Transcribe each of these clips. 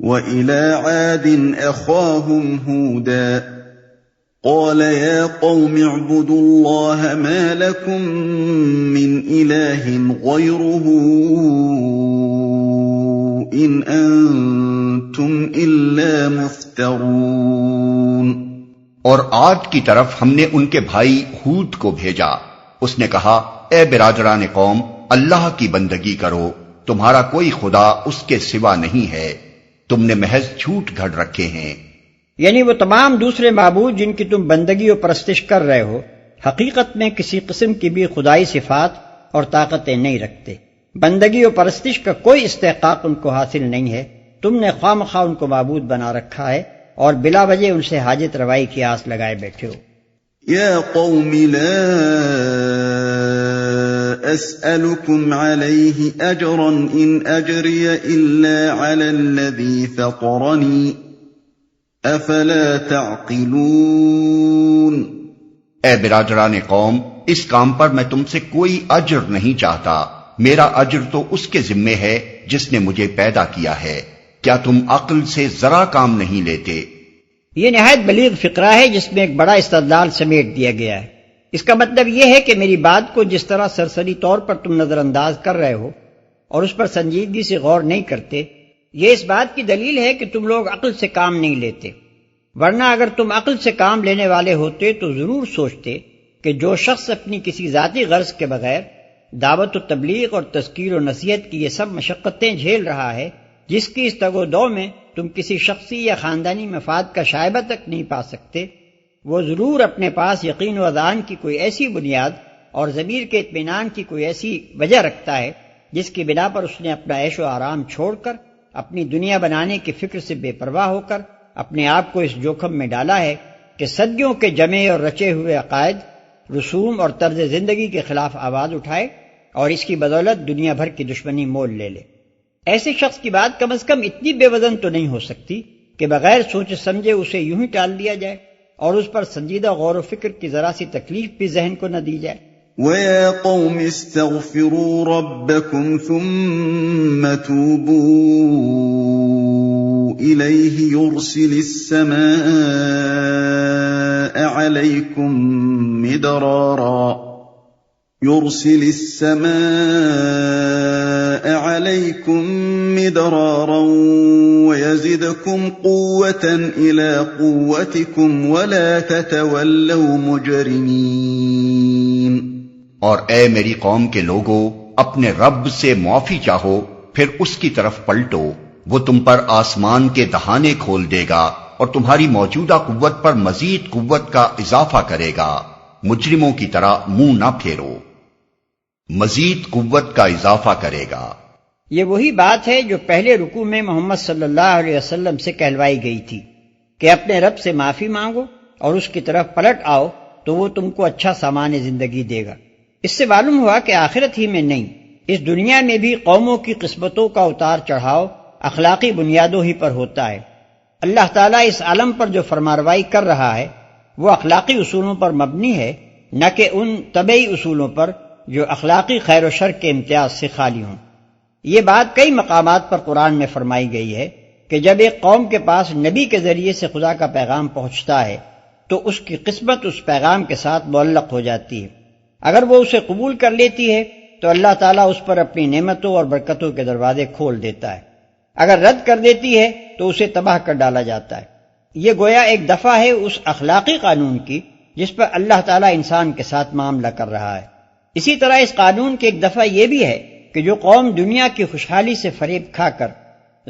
وَإِلَىٰ عَادٍ أَخَاهُمْ هُودًا قَالَ يَا قَوْمِ اعْبُدُوا اللَّهَ مَا لَكُم مِّنْ إِلَٰهٍ غَيْرُهُ إِنْ أَنتُمْ إِلَّا مُفْتَرُونَ۔ اور عاد کی طرف ہم نے ان کے بھائی ہود کو بھیجا۔ اس نے کہا، اے برادران قوم، اللہ کی بندگی کرو، تمہارا کوئی خدا اس کے سوا نہیں ہے، تم نے محض جھوٹ گھڑ رکھے ہیں۔ یعنی وہ تمام دوسرے معبود جن کی تم بندگی و پرستش کر رہے ہو، حقیقت میں کسی قسم کی بھی خدائی صفات اور طاقتیں نہیں رکھتے۔ بندگی و پرستش کا کوئی استحقاق ان کو حاصل نہیں ہے، تم نے خواہ مخواہ ان کو معبود بنا رکھا ہے اور بلا وجہ ان سے حاجت روائی کی آس لگائے بیٹھے ہو۔ یا قوم لا اسألکم علیہ اجرا ان اجری الا علی الذی فطرنی افلا تعقلون۔ اے برادران قوم، اس کام پر میں تم سے کوئی اجر نہیں چاہتا، میرا اجر تو اس کے ذمے ہے جس نے مجھے پیدا کیا ہے، کیا تم عقل سے ذرا کام نہیں لیتے؟ یہ نہایت بلیغ فقرہ ہے جس میں ایک بڑا استدلال سمیٹ دیا گیا ہے۔ اس کا مطلب یہ ہے کہ میری بات کو جس طرح سرسری طور پر تم نظر انداز کر رہے ہو اور اس پر سنجیدگی سے غور نہیں کرتے، یہ اس بات کی دلیل ہے کہ تم لوگ عقل سے کام نہیں لیتے، ورنہ اگر تم عقل سے کام لینے والے ہوتے تو ضرور سوچتے کہ جو شخص اپنی کسی ذاتی غرض کے بغیر دعوت و تبلیغ اور تذکیر و نصیحت کی یہ سب مشقتیں جھیل رہا ہے، جس کی اس تگ و دو میں تم کسی شخصی یا خاندانی مفاد کا شائبہ تک نہیں پا سکتے، وہ ضرور اپنے پاس یقین و اذعان کی کوئی ایسی بنیاد اور ضمیر کے اطمینان کی کوئی ایسی وجہ رکھتا ہے جس کی بنا پر اس نے اپنا عیش و آرام چھوڑ کر اپنی دنیا بنانے کی فکر سے بے پرواہ ہو کر اپنے آپ کو اس جوخم میں ڈالا ہے کہ صدیوں کے جمے اور رچے ہوئے عقائد، رسوم اور طرز زندگی کے خلاف آواز اٹھائے اور اس کی بدولت دنیا بھر کی دشمنی مول لے لے۔ ایسے شخص کی بات کم از کم اتنی بے وزن تو نہیں ہو سکتی کہ بغیر سوچے سمجھے اسے یوں ہی ٹال دیا جائے اور اس پر سنجیدہ غور و فکر کی ذرا سی تکلیف بھی ذہن کو نہ دی جائے۔ وَيَا قَوْمِ اسْتَغْفِرُوا رَبَّكُمْ ثُمَّ تُوبُوا إِلَيْهِ يُرْسِلِ السَّمَاءَ عَلَيْكُمْ مِدْرَارًا وَيَزِدْكُمْ قُوَّةً إِلَىٰ قُوَّتِكُمْ وَلَا تَتَوَلَّوْا مُجْرِمِينَ۔ اور اے میری قوم کے لوگو، اپنے رب سے معافی چاہو، پھر اس کی طرف پلٹو، وہ تم پر آسمان کے دہانے کھول دے گا اور تمہاری موجودہ قوت پر مزید قوت کا اضافہ کرے گا، مجرموں کی طرح منہ نہ پھیرو، مزید قوت کا اضافہ کرے گا۔ یہ وہی بات ہے جو پہلے رکوع میں محمد صلی اللہ علیہ وسلم سے کہلوائی گئی تھی کہ اپنے رب سے معافی مانگو اور اس کی طرف پلٹ آؤ تو وہ تم کو اچھا سامان زندگی دے گا۔ اس سے معلوم ہوا کہ آخرت ہی میں نہیں، اس دنیا میں بھی قوموں کی قسمتوں کا اتار چڑھاؤ اخلاقی بنیادوں ہی پر ہوتا ہے۔ اللہ تعالیٰ اس عالم پر جو فرمانروائی کر رہا ہے وہ اخلاقی اصولوں پر مبنی ہے، نہ کہ ان طبعی اصولوں پر جو اخلاقی خیر و شر کے امتیاز سے خالی ہوں۔ یہ بات کئی مقامات پر قرآن میں فرمائی گئی ہے کہ جب ایک قوم کے پاس نبی کے ذریعے سے خدا کا پیغام پہنچتا ہے تو اس کی قسمت اس پیغام کے ساتھ معلق ہو جاتی ہے۔ اگر وہ اسے قبول کر لیتی ہے تو اللہ تعالیٰ اس پر اپنی نعمتوں اور برکتوں کے دروازے کھول دیتا ہے، اگر رد کر دیتی ہے تو اسے تباہ کر ڈالا جاتا ہے۔ یہ گویا ایک دفعہ ہے اس اخلاقی قانون کی جس پر اللہ تعالیٰ انسان کے ساتھ معاملہ کر رہا ہے۔ اسی طرح اس قانون کی ایک دفعہ یہ بھی ہے کہ جو قوم دنیا کی خوشحالی سے فریب کھا کر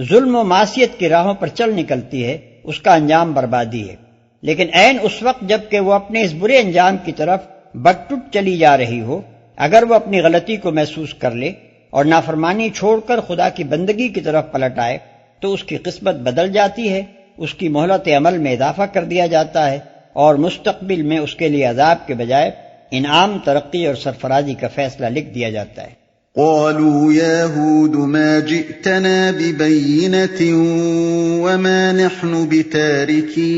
ظلم و معصیت کی راہوں پر چل نکلتی ہے اس کا انجام بربادی ہے، لیکن عین اس وقت جب کہ وہ اپنے اس برے انجام کی طرف بٹٹ چلی جا رہی ہو، اگر وہ اپنی غلطی کو محسوس کر لے اور نافرمانی چھوڑ کر خدا کی بندگی کی طرف پلٹ آئے تو اس کی قسمت بدل جاتی ہے، اس کی مہلت عمل میں اضافہ کر دیا جاتا ہے اور مستقبل میں اس کے لیے عذاب کے بجائے انعام، ترقی اور سرفرازی کا فیصلہ لکھ دیا جاتا ہے۔ قالوا يا هود ما جئتنا ببينة وما نحن بتاركي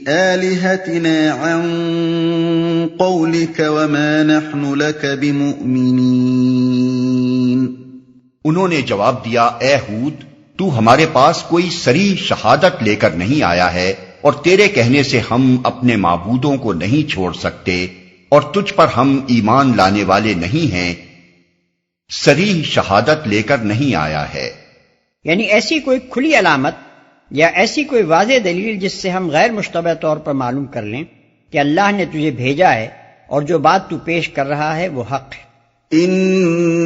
آلهتنا عن قولك وما نحن لك بمؤمنين۔ انہوں نے جواب دیا، اے ہود، تو ہمارے پاس کوئی صریح شہادت لے کر نہیں آیا ہے، اور تیرے کہنے سے ہم اپنے معبودوں کو نہیں چھوڑ سکتے، اور تجھ پر ہم ایمان لانے والے نہیں ہیں۔ صریح شہادت لے کر نہیں آیا ہے، یعنی ایسی کوئی کھلی علامت یا ایسی کوئی واضح دلیل جس سے ہم غیر مشتبہ طور پر معلوم کر لیں کہ اللہ نے تجھے بھیجا ہے اور جو بات تو پیش کر رہا ہے وہ حق ہے۔ إن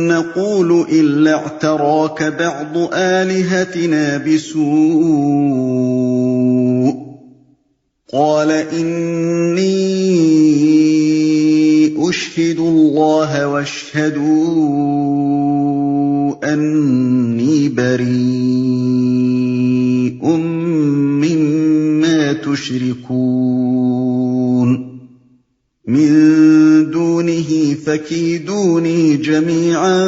نقول إلا اعتراك بعض آلهتنا بسوء قال إني أشهد الله واشهدوا أني بريء مما تشركون من دونه فكيدوني جميعا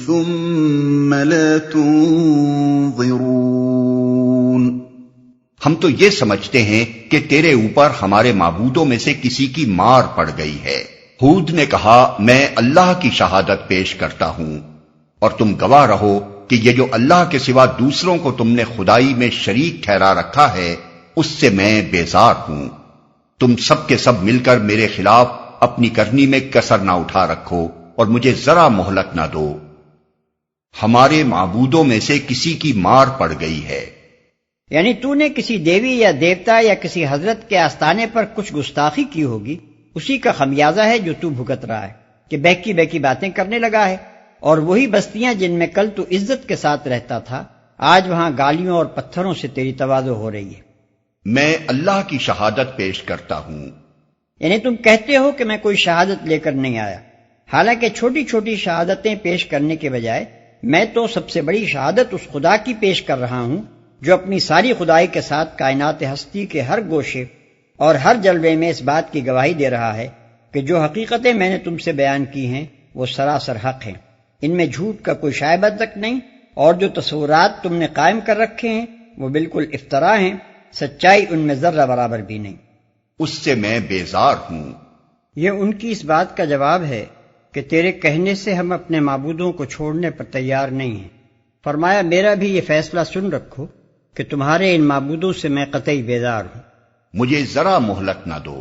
ثم لا تنظرون۔ ہم تو یہ سمجھتے ہیں کہ تیرے اوپر ہمارے معبودوں میں سے کسی کی مار پڑ گئی ہے۔ ہود نے کہا میں اللہ کی شہادت پیش کرتا ہوں اور تم گواہ رہو کہ یہ جو اللہ کے سوا دوسروں کو تم نے خدائی میں شریک ٹھہرا رکھا ہے اس سے میں بیزار ہوں۔ تم سب کے سب مل کر میرے خلاف اپنی کرنی میں کسر نہ اٹھا رکھو اور مجھے ذرا مہلت نہ دو۔ ہمارے معبودوں میں سے کسی کی مار پڑ گئی ہے، یعنی تو نے کسی دیوی یا دیوتا یا کسی حضرت کے آستانے پر کچھ گستاخی کی ہوگی، اسی کا خمیازہ ہے جو تو بھگت رہا ہے کہ بہکی بہکی باتیں کرنے لگا ہے، اور وہی بستیاں جن میں کل تو عزت کے ساتھ رہتا تھا آج وہاں گالیوں اور پتھروں سے تیری تواضع ہو رہی ہے۔ میں اللہ کی شہادت پیش کرتا ہوں، یعنی تم کہتے ہو کہ میں کوئی شہادت لے کر نہیں آیا، حالانکہ چھوٹی چھوٹی شہادتیں پیش کرنے کے بجائے میں تو سب سے بڑی شہادت اس خدا کی پیش کر رہا ہوں جو اپنی ساری خدائی کے ساتھ کائنات ہستی کے ہر گوشے اور ہر جلوے میں اس بات کی گواہی دے رہا ہے کہ جو حقیقتیں میں نے تم سے بیان کی ہیں وہ سراسر حق ہیں، ان میں جھوٹ کا کوئی شائبہ تک نہیں، اور جو تصورات تم نے قائم کر رکھے ہیں وہ بالکل افطرا ہیں، سچائی ان میں ذرہ برابر بھی نہیں۔ اس سے میں بیزار ہوں۔ یہ ان کی اس بات کا جواب ہے کہ تیرے کہنے سے ہم اپنے معبودوں کو چھوڑنے پر تیار نہیں ہیں۔ فرمایا میرا بھی یہ فیصلہ سن رکھو کہ تمہارے ان معبودوں سے میں قطعی بیزار ہوں، مجھے ذرا مہلت نہ دو۔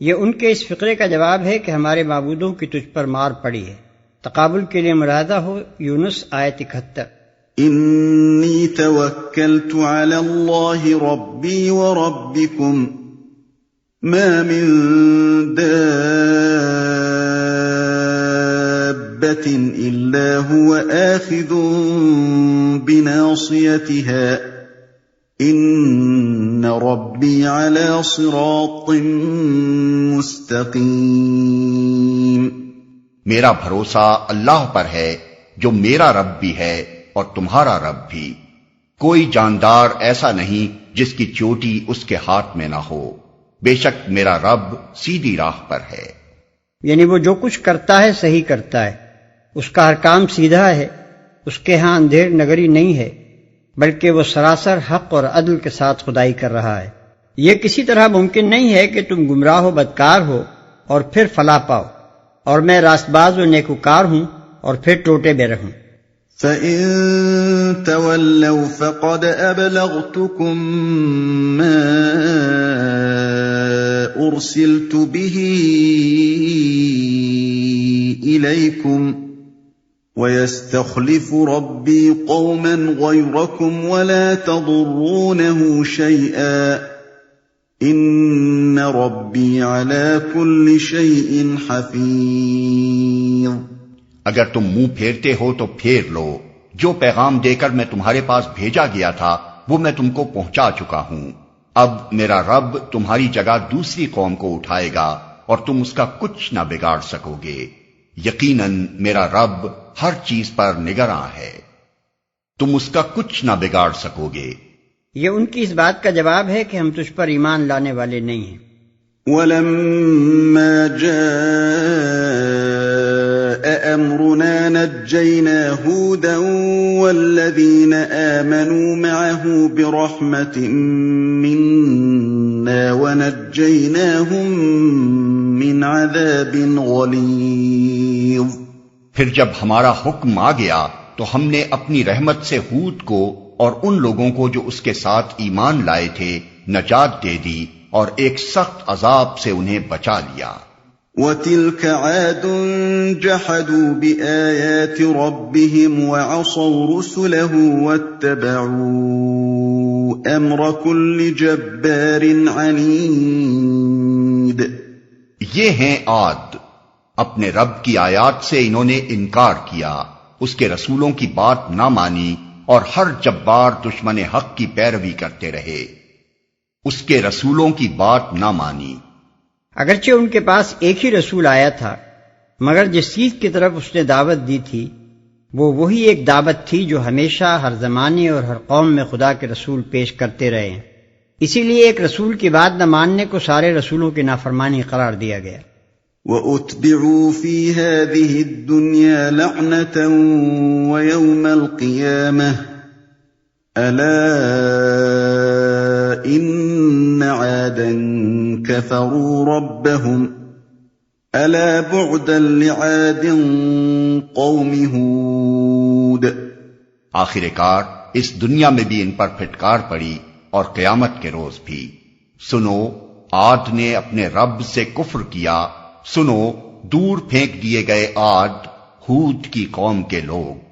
یہ ان کے اس فقرے کا جواب ہے کہ ہمارے معبودوں کی تجھ پر مار پڑی ہے۔ تقابل کے لیے ملاحظہ ہو یونس آیت 71۔ إني توكلت على الله ربي وربكم ما من دابة إلا هو آخذ بناصيتها إن ربي على صراط مستقيم۔ میرا بھروسہ اللہ پر ہے جو میرا رب بھی ہے اور تمہارا رب بھی، کوئی جاندار ایسا نہیں جس کی چوٹی اس کے ہاتھ میں نہ ہو، بے شک میرا رب سیدھی راہ پر ہے۔ یعنی وہ جو کچھ کرتا ہے صحیح کرتا ہے، اس کا ہر کام سیدھا ہے، اس کے ہاں اندھیر نگری نہیں ہے، بلکہ وہ سراسر حق اور عدل کے ساتھ خدائی کر رہا ہے۔ یہ کسی طرح ممکن نہیں ہے کہ تم گمراہ و بدکار ہو اور پھر فلاح پاؤ، اور میں راست باز و نیکوکار ہوں اور پھر ٹوٹے بے رہوں۔ فَإِن تَوَلَّوْا فَقَدْ أَبْلَغْتُكُم مَّا أُرْسِلْتُ بِهِ إِلَيْكُمْ وَيَسْتَخْلِفُ رَبِّي قَوْمًا غَيْرَكُمْ وَلَا تَضُرُّونَهُ شَيْئًا إِنَّ رَبِّي عَلَى كُلِّ شَيْءٍ حَفِيظٌ۔ اگر تم منہ پھیرتے ہو تو پھیر لو، جو پیغام دے کر میں تمہارے پاس بھیجا گیا تھا وہ میں تم کو پہنچا چکا ہوں۔ اب میرا رب تمہاری جگہ دوسری قوم کو اٹھائے گا اور تم اس کا کچھ نہ بگاڑ سکو گے۔ یقیناً میرا رب ہر چیز پر نگراں ہے، تم اس کا کچھ نہ بگاڑ سکو گے۔ یہ ان کی اس بات کا جواب ہے کہ ہم تجھ پر ایمان لانے والے نہیں ہیں۔ وَلَمَّا جَاءَ أَمْرُنَا نَجَّيْنَا هُودًا وَالَّذِينَ آمَنُوا مَعَهُ بِرَحْمَةٍ مِنَّا وَنَجَّيْنَاهُم مِّنْ عَذَابٍ غَلِيظٍ۔ پھر جب ہمارا حکم آ گیا تو ہم نے اپنی رحمت سے ہود کو اور ان لوگوں کو جو اس کے ساتھ ایمان لائے تھے نجات دے دی اور ایک سخت عذاب سے انہیں بچا لیا۔ وَتِلْكَ عَادٌ جَحَدُوا بِآيَاتِ رَبِّهِمْ وَعَصَوْا رُسُلَهُ وَاتَّبَعُوا أَمْرَ كُلِّ جَبَّارٍ عَنِيدٍ۔ یہ ہیں عاد، اپنے رب کی آیات سے انہوں نے انکار کیا، اس کے رسولوں کی بات نہ مانی اور ہر جبار دشمن حق کی پیروی کرتے رہے، اس کے رسولوں کی بات نہ مانی۔ اگرچہ ان کے پاس ایک ہی رسول آیا تھا، مگر جس چیز کی طرف اس نے دعوت دی تھی وہ وہی ایک دعوت تھی جو ہمیشہ ہر زمانے اور ہر قوم میں خدا کے رسول پیش کرتے رہے ہیں، اسی لیے ایک رسول کی بات نہ ماننے کو سارے رسولوں کی نافرمانی قرار دیا گیا۔ وَأُتْبِعُوا فِي هَذِهِ الدُّنْيَا لَعْنَةً وَيَوْمَ الْقِيَامَةِ أَلَا إِنَّ عَادًا كَفَرُوا رَبَّهُمْ أَلَا بُعْدًا لِعَادٍ قَوْمِ هُودٍ۔ آخر کار اس دنیا میں بھی ان پر پھٹکار پڑی اور قیامت کے روز بھی۔ سنو، عاد نے اپنے رب سے کفر کیا، سنو، دور پھینک دیے گئے عاد، ہود کی قوم کے لوگ۔